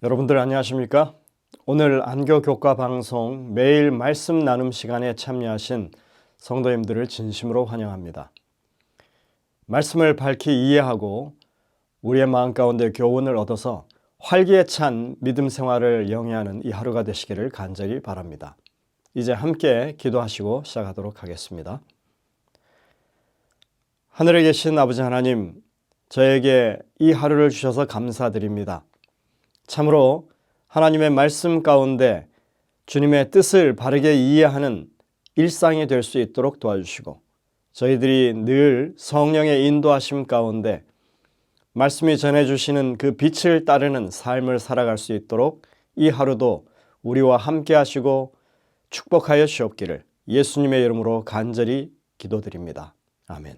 여러분들 안녕하십니까? 오늘 안교 교과 방송 매일 말씀 나눔 시간에 참여하신 성도님들을 진심으로 환영합니다. 말씀을 밝히 이해하고 우리의 마음 가운데 교훈을 얻어서 활기에 찬 믿음 생활을 영위하는 이 하루가 되시기를 간절히 바랍니다. 이제 함께 기도하시고 시작하도록 하겠습니다. 하늘에 계신 아버지 하나님, 저에게 이 하루를 주셔서 감사드립니다. 참으로 하나님의 말씀 가운데 주님의 뜻을 바르게 이해하는 일상이 될 수 있도록 도와주시고, 저희들이 늘 성령의 인도하심 가운데 말씀이 전해주시는 그 빛을 따르는 삶을 살아갈 수 있도록 이 하루도 우리와 함께 하시고 축복하여 주옵기를 예수님의 이름으로 간절히 기도드립니다. 아멘.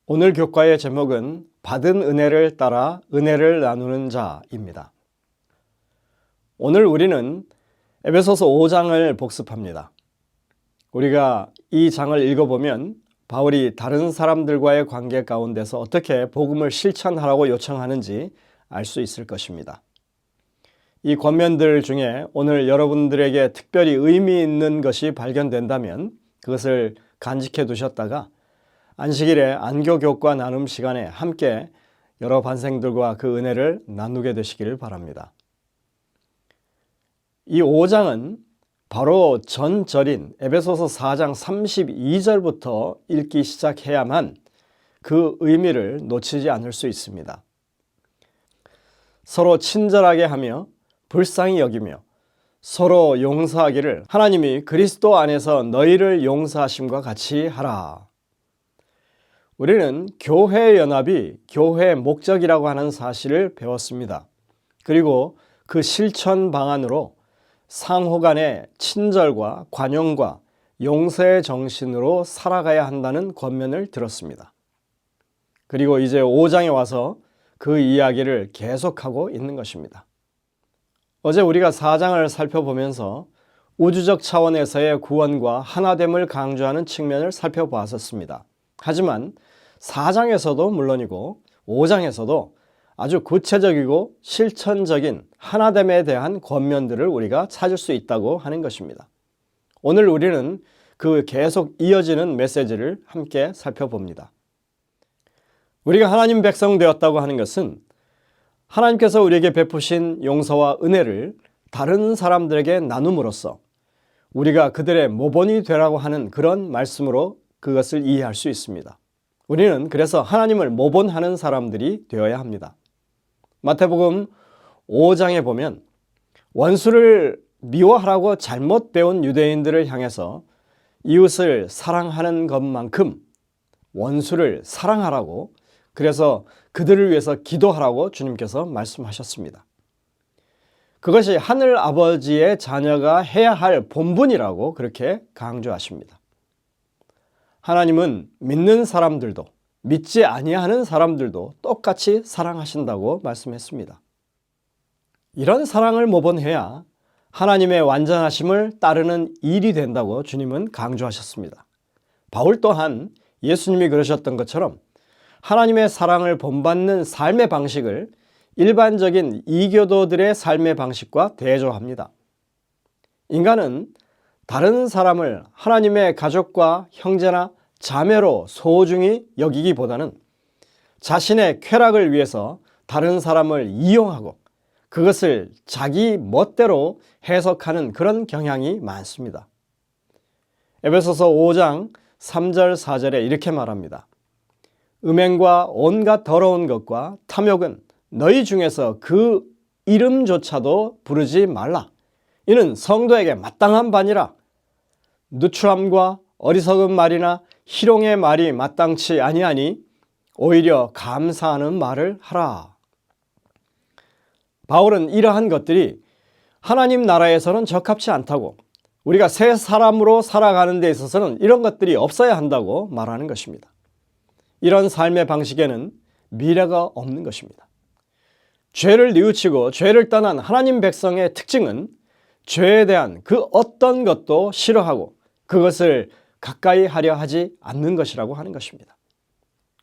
오늘 교과의 제목은 받은 은혜를 따라 은혜를 나누는 자입니다. 오늘 우리는 에베소서 5장을 복습합니다. 우리가 이 장을 읽어보면 바울이 다른 사람들과의 관계 가운데서 어떻게 복음을 실천하라고 요청하는지 알 수 있을 것입니다. 이 권면들 중에 오늘 여러분들에게 특별히 의미 있는 것이 발견된다면 그것을 간직해 두셨다가 안식일에 안교 교과 나눔 시간에 함께 여러 반생들과 그 은혜를 나누게 되시기를 바랍니다. 이 5장은 바로 전절인 에베소서 4장 32절부터 읽기 시작해야만 그 의미를 놓치지 않을 수 있습니다. 서로 친절하게 하며 불쌍히 여기며 서로 용서하기를 하나님이 그리스도 안에서 너희를 용서하심과 같이 하라. 우리는 교회 연합이 교회의 목적이라고 하는 사실을 배웠습니다. 그리고 그 실천 방안으로 상호 간의 친절과 관용과 용서의 정신으로 살아가야 한다는 권면을 들었습니다. 그리고 이제 5장에 와서 그 이야기를 계속하고 있는 것입니다. 어제 우리가 4장을 살펴보면서 우주적 차원에서의 구원과 하나됨을 강조하는 측면을 살펴보았었습니다. 하지만 4장에서도 물론이고 5장에서도 아주 구체적이고 실천적인 하나됨에 대한 권면들을 우리가 찾을 수 있다고 하는 것입니다. 오늘 우리는 그 계속 이어지는 메시지를 함께 살펴봅니다. 우리가 하나님 백성 되었다고 하는 것은 하나님께서 우리에게 베푸신 용서와 은혜를 다른 사람들에게 나눔으로써 우리가 그들의 모본이 되라고 하는 그런 말씀으로 그것을 이해할 수 있습니다. 우리는 그래서 하나님을 모본하는 사람들이 되어야 합니다. 마태복음 5장에 보면 원수를 미워하라고 잘못 배운 유대인들을 향해서 이웃을 사랑하는 것만큼 원수를 사랑하라고, 그래서 그들을 위해서 기도하라고 주님께서 말씀하셨습니다. 그것이 하늘 아버지의 자녀가 해야 할 본분이라고 그렇게 강조하십니다. 하나님은 믿는 사람들도 믿지 아니하는 사람들도 똑같이 사랑하신다고 말씀했습니다. 이런 사랑을 모본해야 하나님의 완전하심을 따르는 일이 된다고 주님은 강조하셨습니다. 바울 또한 예수님이 그러셨던 것처럼 하나님의 사랑을 본받는 삶의 방식을 일반적인 이교도들의 삶의 방식과 대조합니다. 인간은 다른 사람을 하나님의 가족과 형제나 자매로 소중히 여기기보다는 자신의 쾌락을 위해서 다른 사람을 이용하고 그것을 자기 멋대로 해석하는 그런 경향이 많습니다. 에베소서 5장 3절 4절에 이렇게 말합니다. 음행과 온갖 더러운 것과 탐욕은 너희 중에서 그 이름조차도 부르지 말라. 이는 성도에게 마땅한 바니라. 누추함과 어리석은 말이나 희롱의 말이 마땅치 아니하니 오히려 감사하는 말을 하라. 바울은 이러한 것들이 하나님 나라에서는 적합치 않다고, 우리가 새 사람으로 살아가는 데 있어서는 이런 것들이 없어야 한다고 말하는 것입니다. 이런 삶의 방식에는 미래가 없는 것입니다. 죄를 뉘우치고 죄를 떠난 하나님 백성의 특징은 죄에 대한 그 어떤 것도 싫어하고 그것을 가까이 하려 하지 않는 것이라고 하는 것입니다.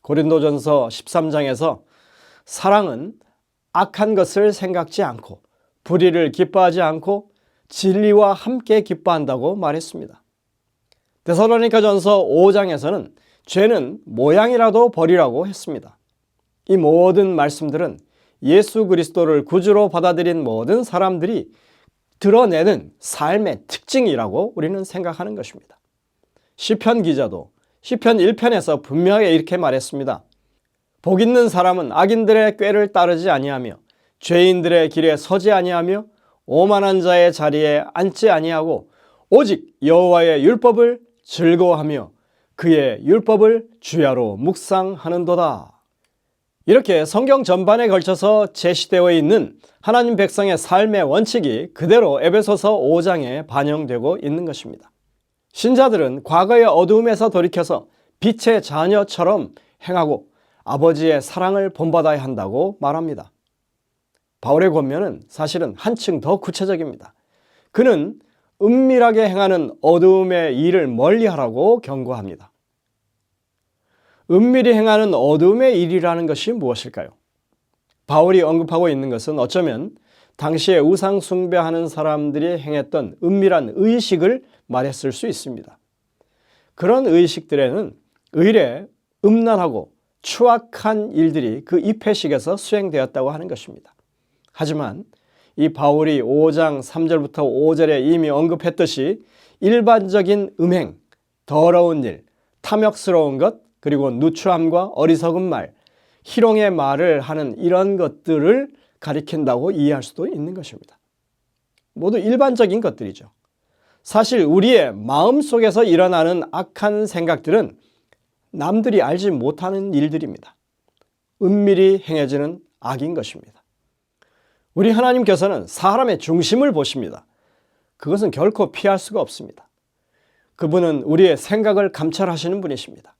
고린도전서 13장에서 사랑은 악한 것을 생각지 않고 불의를 기뻐하지 않고 진리와 함께 기뻐한다고 말했습니다. 데살로니가전서 5장에서는 죄는 모양이라도 버리라고 했습니다. 이 모든 말씀들은 예수 그리스도를 구주로 받아들인 모든 사람들이 드러내는 삶의 특징이라고 우리는 생각하는 것입니다. 시편 기자도 시편 1편에서 분명하게 이렇게 말했습니다. 복 있는 사람은 악인들의 꾀를 따르지 아니하며 죄인들의 길에 서지 아니하며 오만한 자의 자리에 앉지 아니하고 오직 여호와의 율법을 즐거워하며 그의 율법을 주야로 묵상하는도다. 이렇게 성경 전반에 걸쳐서 제시되어 있는 하나님 백성의 삶의 원칙이 그대로 에베소서 5장에 반영되고 있는 것입니다. 신자들은 과거의 어두움에서 돌이켜서 빛의 자녀처럼 행하고 아버지의 사랑을 본받아야 한다고 말합니다. 바울의 권면은 사실은 한층 더 구체적입니다. 그는 은밀하게 행하는 어두움의 일을 멀리하라고 경고합니다. 은밀히 행하는 어두움의 일이라는 것이 무엇일까요? 바울이 언급하고 있는 것은 어쩌면 당시에 우상 숭배하는 사람들이 행했던 은밀한 의식을 말했을 수 있습니다. 그런 의식들에는 의례, 음란하고 추악한 일들이 그 입회식에서 수행되었다고 하는 것입니다. 하지만 이 바울이 5장 3절부터 5절에 이미 언급했듯이 일반적인 음행, 더러운 일, 탐욕스러운 것, 그리고 누추함과 어리석은 말, 희롱의 말을 하는 이런 것들을 가리킨다고 이해할 수도 있는 것입니다. 모두 일반적인 것들이죠. 사실 우리의 마음속에서 일어나는 악한 생각들은 남들이 알지 못하는 일들입니다. 은밀히 행해지는 악인 것입니다. 우리 하나님께서는 사람의 중심을 보십니다. 그것은 결코 피할 수가 없습니다. 그분은 우리의 생각을 감찰하시는 분이십니다.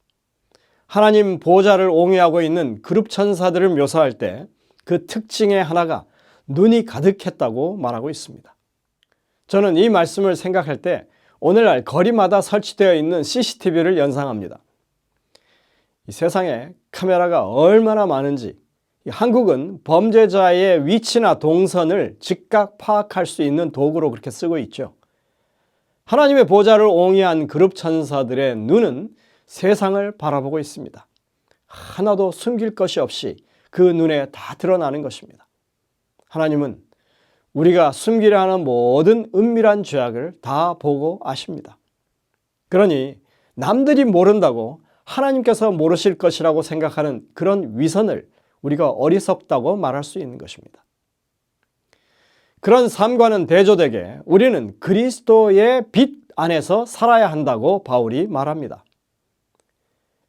하나님 보좌를 옹이하고 있는 그룹 천사들을 묘사할 때 그 특징의 하나가 눈이 가득했다고 말하고 있습니다. 저는 이 말씀을 생각할 때 오늘날 거리마다 설치되어 있는 CCTV를 연상합니다. 이 세상에 카메라가 얼마나 많은지, 한국은 범죄자의 위치나 동선을 즉각 파악할 수 있는 도구로 그렇게 쓰고 있죠. 하나님의 보좌를 옹이한 그룹 천사들의 눈은 세상을 바라보고 있습니다. 하나도 숨길 것이 없이 그 눈에 다 드러나는 것입니다. 하나님은 우리가 숨기려 하는 모든 은밀한 죄악을 다 보고 아십니다. 그러니 남들이 모른다고 하나님께서 모르실 것이라고 생각하는 그런 위선을 우리가 어리석다고 말할 수 있는 것입니다. 그런 삶과는 대조되게 우리는 그리스도의 빛 안에서 살아야 한다고 바울이 말합니다.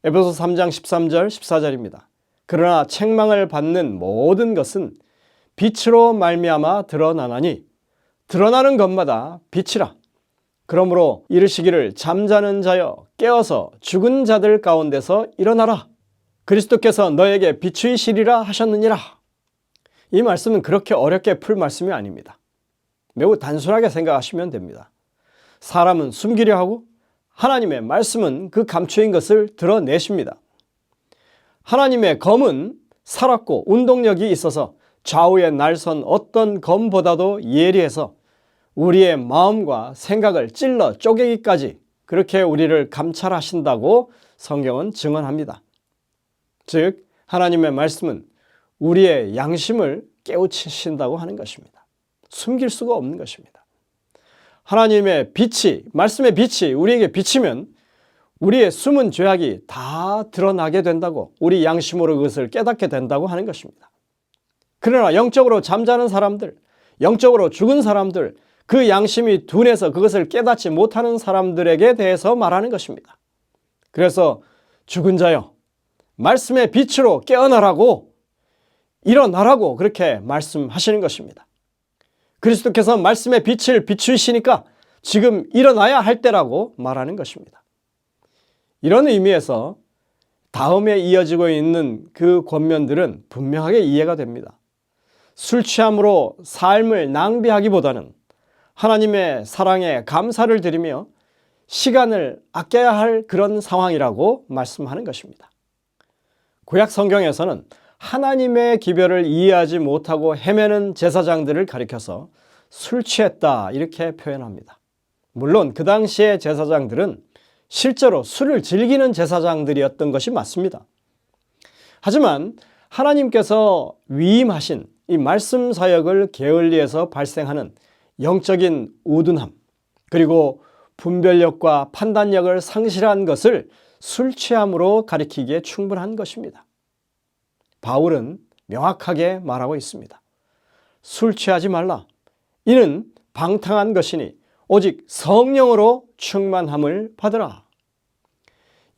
에베소 3장 13절 14절입니다. 그러나 책망을 받는 모든 것은 빛으로 말미암아 드러나나니 드러나는 것마다 빛이라. 그러므로 이르시기를 잠자는 자여 깨어서 죽은 자들 가운데서 일어나라. 그리스도께서 너에게 비추이시리라 하셨느니라. 이 말씀은 그렇게 어렵게 풀 말씀이 아닙니다. 매우 단순하게 생각하시면 됩니다. 사람은 숨기려 하고 하나님의 말씀은 그 감추인 것을 드러내십니다. 하나님의 검은 살았고 운동력이 있어서 좌우에 날선 어떤 검보다도 예리해서 우리의 마음과 생각을 찔러 쪼개기까지 그렇게 우리를 감찰하신다고 성경은 증언합니다. 즉 하나님의 말씀은 우리의 양심을 깨우치신다고 하는 것입니다. 숨길 수가 없는 것입니다. 하나님의 빛이, 말씀의 빛이 우리에게 비치면 우리의 숨은 죄악이 다 드러나게 된다고, 우리 양심으로 그것을 깨닫게 된다고 하는 것입니다. 그러나 영적으로 잠자는 사람들, 영적으로 죽은 사람들, 그 양심이 둔해서 그것을 깨닫지 못하는 사람들에게 대해서 말하는 것입니다. 그래서 죽은 자여, 말씀의 빛으로 깨어나라고, 일어나라고 그렇게 말씀하시는 것입니다. 그리스도께서 말씀의 빛을 비추시니까 지금 일어나야 할 때라고 말하는 것입니다. 이런 의미에서 다음에 이어지고 있는 그 권면들은 분명하게 이해가 됩니다. 술 취함으로 삶을 낭비하기보다는 하나님의 사랑에 감사를 드리며 시간을 아껴야 할 그런 상황이라고 말씀하는 것입니다. 구약 성경에서는 하나님의 기별을 이해하지 못하고 헤매는 제사장들을 가리켜서 술 취했다 이렇게 표현합니다. 물론 그 당시의 제사장들은 실제로 술을 즐기는 제사장들이었던 것이 맞습니다. 하지만 하나님께서 위임하신 이 말씀 사역을 게을리해서 발생하는 영적인 우둔함, 그리고 분별력과 판단력을 상실한 것을 술 취함으로 가리키기에 충분한 것입니다. 바울은 명확하게 말하고 있습니다. 술 취하지 말라. 이는 방탕한 것이니 오직 성령으로 충만함을 받으라.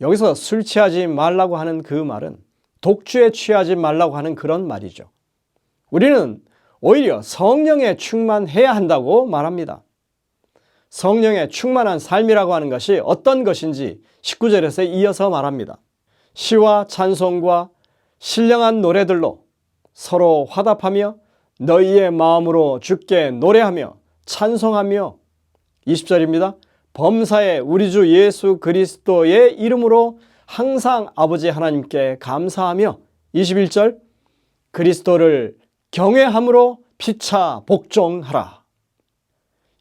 여기서 술 취하지 말라고 하는 그 말은 독주에 취하지 말라고 하는 그런 말이죠. 우리는 오히려 성령에 충만해야 한다고 말합니다. 성령에 충만한 삶이라고 하는 것이 어떤 것인지 19절에서 이어서 말합니다. 시와 찬송과 신령한 노래들로 서로 화답하며 너희의 마음으로 주께 노래하며 찬송하며 20절입니다. 범사에 우리 주 예수 그리스도의 이름으로 항상 아버지 하나님께 감사하며 21절 그리스도를 경외함으로 피차 복종하라.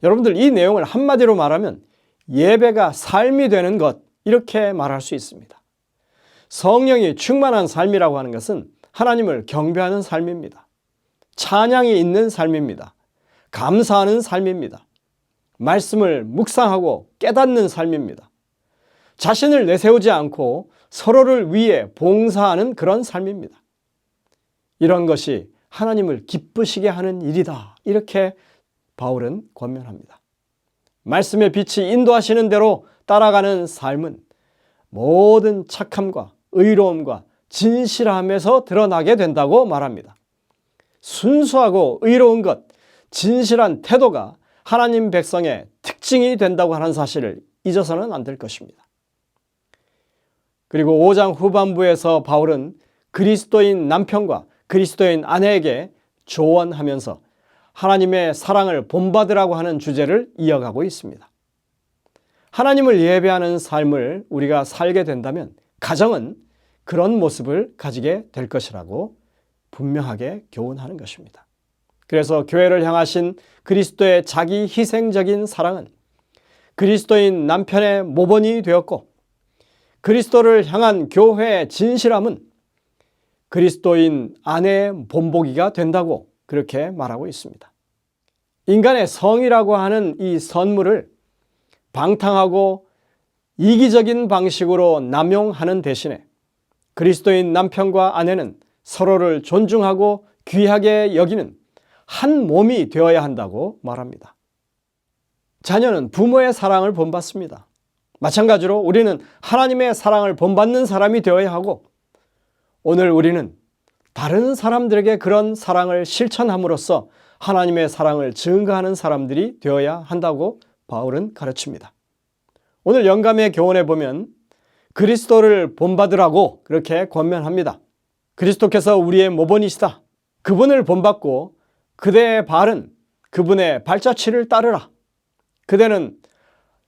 여러분들 이 내용을 한마디로 말하면 예배가 삶이 되는 것 이렇게 말할 수 있습니다. 성령이 충만한 삶이라고 하는 것은 하나님을 경배하는 삶입니다. 찬양이 있는 삶입니다. 감사하는 삶입니다. 말씀을 묵상하고 깨닫는 삶입니다. 자신을 내세우지 않고 서로를 위해 봉사하는 그런 삶입니다. 이런 것이 하나님을 기쁘시게 하는 일이다. 이렇게 바울은 권면합니다. 말씀의 빛이 인도하시는 대로 따라가는 삶은 모든 착함과 의로움과 진실함에서 드러나게 된다고 말합니다. 순수하고 의로운 것, 진실한 태도가 하나님 백성의 특징이 된다고 하는 사실을 잊어서는 안 될 것입니다. 그리고 5장 후반부에서 바울은 그리스도인 남편과 그리스도인 아내에게 조언하면서 하나님의 사랑을 본받으라고 하는 주제를 이어가고 있습니다. 하나님을 예배하는 삶을 우리가 살게 된다면 가정은 그런 모습을 가지게 될 것이라고 분명하게 교훈하는 것입니다. 그래서 교회를 향하신 그리스도의 자기 희생적인 사랑은 그리스도인 남편의 모본이 되었고 그리스도를 향한 교회의 진실함은 그리스도인 아내의 본보기가 된다고 그렇게 말하고 있습니다. 인간의 성이라고 하는 이 선물을 방탕하고 이기적인 방식으로 남용하는 대신에 그리스도인 남편과 아내는 서로를 존중하고 귀하게 여기는 한 몸이 되어야 한다고 말합니다. 자녀는 부모의 사랑을 본받습니다. 마찬가지로 우리는 하나님의 사랑을 본받는 사람이 되어야 하고 오늘 우리는 다른 사람들에게 그런 사랑을 실천함으로써 하나님의 사랑을 증거하는 사람들이 되어야 한다고 바울은 가르칩니다. 오늘 영감의 교훈에 보면 그리스도를 본받으라고 그렇게 권면합니다. 그리스도께서 우리의 모본이시다. 그분을 본받고 그대의 발은 그분의 발자취를 따르라. 그대는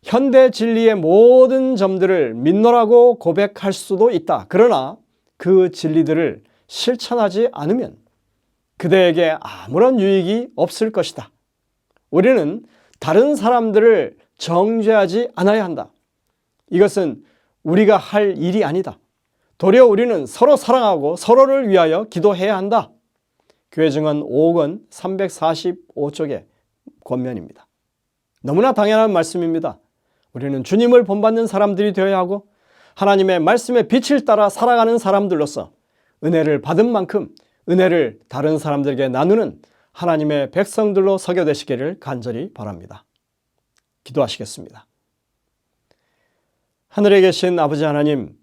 현대 진리의 모든 점들을 믿노라고 고백할 수도 있다. 그러나 그 진리들을 실천하지 않으면 그대에게 아무런 유익이 없을 것이다. 우리는 다른 사람들을 정죄하지 않아야 한다. 이것은 우리가 할 일이 아니다. 도리어 우리는 서로 사랑하고 서로를 위하여 기도해야 한다. 교회 증언 5권 345쪽의 권면입니다. 너무나 당연한 말씀입니다. 우리는 주님을 본받는 사람들이 되어야 하고 하나님의 말씀의 빛을 따라 살아가는 사람들로서 은혜를 받은 만큼 은혜를 다른 사람들에게 나누는 하나님의 백성들로 서게 되시기를 간절히 바랍니다. 기도하시겠습니다. 하늘에 계신 아버지 하나님,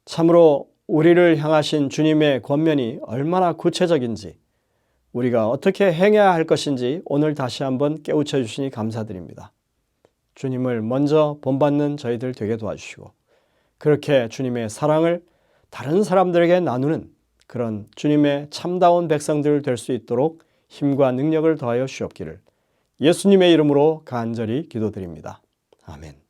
참으로 우리를 향하신 주님의 권면이 얼마나 구체적인지 우리가 어떻게 행해야 할 것인지 오늘 다시 한번 깨우쳐 주시니 감사드립니다. 주님을 먼저 본받는 저희들 되게 도와주시고 그렇게 주님의 사랑을 다른 사람들에게 나누는 그런 주님의 참다운 백성들 될 수 있도록 힘과 능력을 더하여 주옵기를 예수님의 이름으로 간절히 기도드립니다. 아멘.